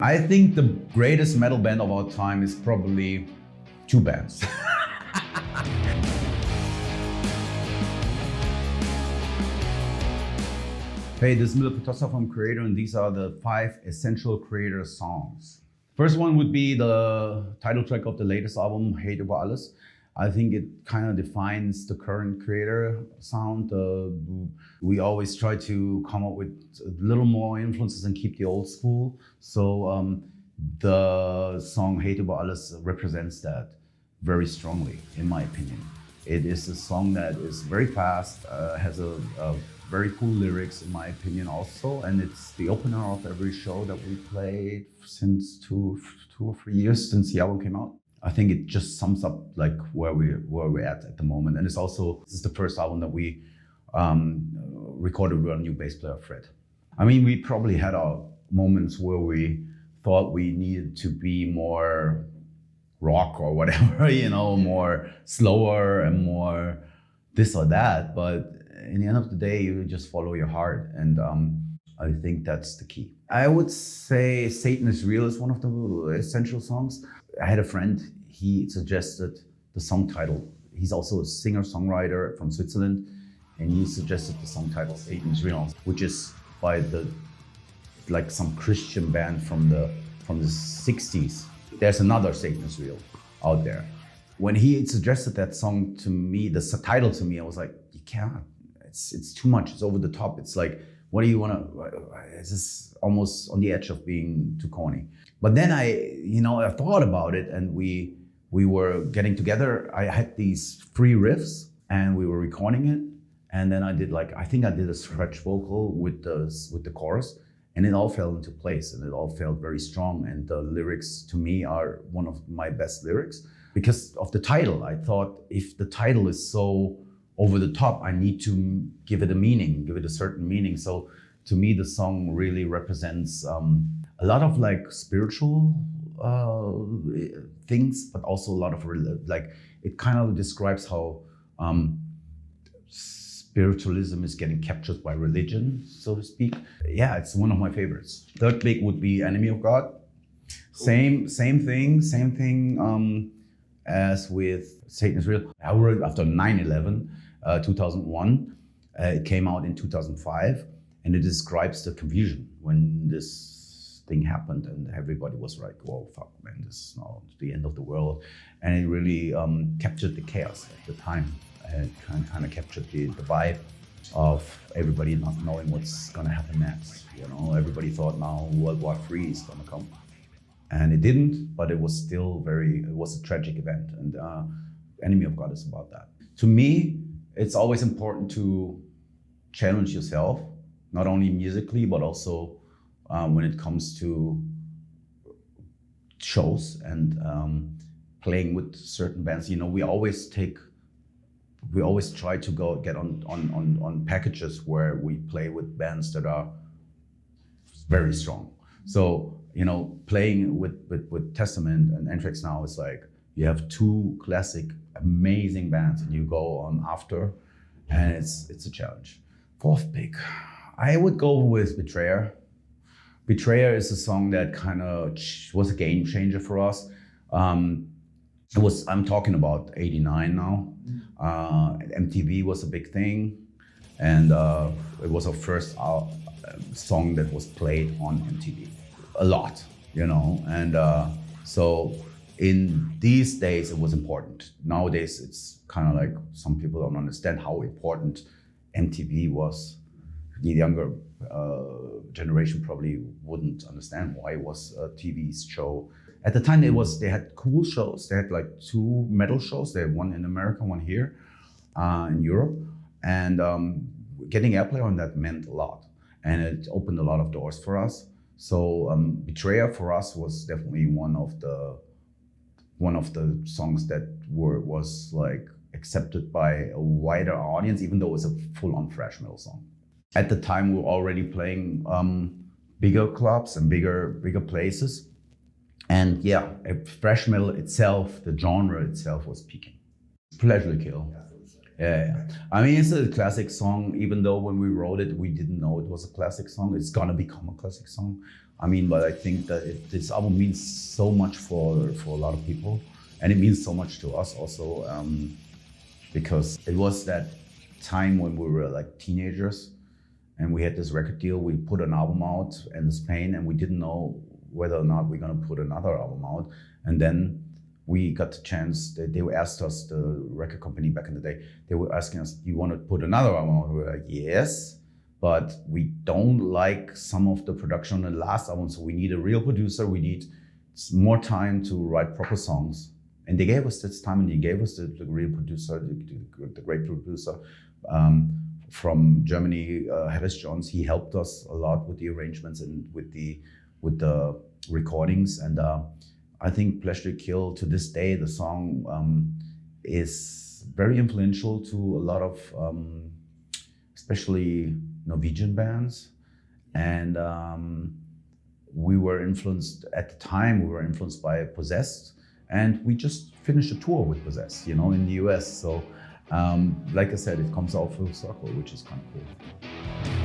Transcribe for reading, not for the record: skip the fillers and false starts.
I think the greatest metal band of all time is probably two bands. Hey, this is Mille Petrozza from Kreator, and these are the 5 essential Kreator songs. First one would be the title track of the latest album, Hate Über Alles. I think it kind of defines the current Kreator sound. We always try to come up with a little more influences and keep the old school. So the song Hate Über Alles represents that very strongly, in my opinion. It is a song that is very fast, has a very cool lyrics, in my opinion, also, and it's the opener of every show that we played since two or 3 years since the album came out. I think it just sums up like where we're at the moment, and this is the first album that we recorded with our new bass player Fred. I mean, we probably had our moments where we thought we needed to be more rock or whatever, you know, more slower and more this or that, but in the end of the day, you just follow your heart, and I think that's the key. I would say Satan is Real is one of the essential songs. I had a friend, he suggested the song title. He's also a singer-songwriter from Switzerland, and he suggested the song title Satan is Real, which is by some Christian band from the 60s. There's another Satan is Real out there. When he suggested that song to me, the title to me, I was like, you can't. It's too much. It's over the top. It's like, what do you want to? This is almost on the edge of being too corny. But then I thought about it, and we were getting together. I had these 3 riffs, and we were recording it. And then I did a stretch vocal with the chorus, and it all fell into place, and it all felt very strong. And the lyrics to me are one of my best lyrics because of the title. I thought if the title is so over the top, I need to give it a meaning, give it a certain meaning. So to me, the song really represents a lot of like spiritual things, but also a lot of it kind of describes how spiritualism is getting captured by religion, so to speak. Yeah, it's one of my favorites. Third big would be Enemy of God. Same thing as with Satan is Real. I wrote after 9/11. 2001. It came out in 2005, and it describes the confusion when this thing happened, and everybody was like, "Whoa, fuck, man, this is now the end of the world." And it really captured the chaos at the time. It kind of captured the vibe of everybody not knowing what's gonna happen next. You know, everybody thought now World War III is gonna come, and it didn't. But it was still it was a tragic event, and Enemy of God is about that. To me, it's always important to challenge yourself, not only musically, but also when it comes to shows and playing with certain bands. You know, we always try to get on packages where we play with bands that are very strong. So, you know, playing with Testament and Anthrax now is like, you have 2 classic, amazing bands, and you go on after, and it's a challenge. 4th pick, I would go with Betrayer. Betrayer is a song that kind of was a game changer for us. I'm talking about '89 now. MTV was a big thing, and it was our first song that was played on MTV a lot, you know, and so. In these days, it was important. Nowadays, it's kind of like some people don't understand how important MTV was. The younger generation probably wouldn't understand why it was a TV show. At the time, they had cool shows. They had like 2 metal shows. They had one in America, one here in Europe. And getting airplay on that meant a lot. And it opened a lot of doors for us. So Betrayer for us was definitely one of the songs that was like accepted by a wider audience, even though it was a full-on thrash metal song. At the time, we were already playing bigger clubs and bigger places, and yeah, thrash metal itself, the genre itself, was peaking. Pleasure to Kill. Yeah. I mean, it's a classic song, even though when we wrote it, we didn't know it was a classic song. It's gonna become a classic song. I mean, but I think that this album means so much for a lot of people. And it means so much to us also, because it was that time when we were like teenagers and we had this record deal. We put an album out in Spain and we didn't know whether or not we're gonna put another album out. And then we got the chance. They asked us, the record company back in the day, they were asking us, do you want to put another album out? We were like, yes, but we don't like some of the production on the last album, so we need a real producer. We need more time to write proper songs. And they gave us this time, and they gave us the real producer, the great producer from Germany, Harris Johns. He helped us a lot with the arrangements and with the recordings. And I think Pleasure to Kill, to this day, the song is very influential to a lot of, especially Norwegian bands. And we were influenced, at the time, we were influenced by Possessed. And we just finished a tour with Possessed, in the US. So, like I said, it comes out full circle, which is kind of cool.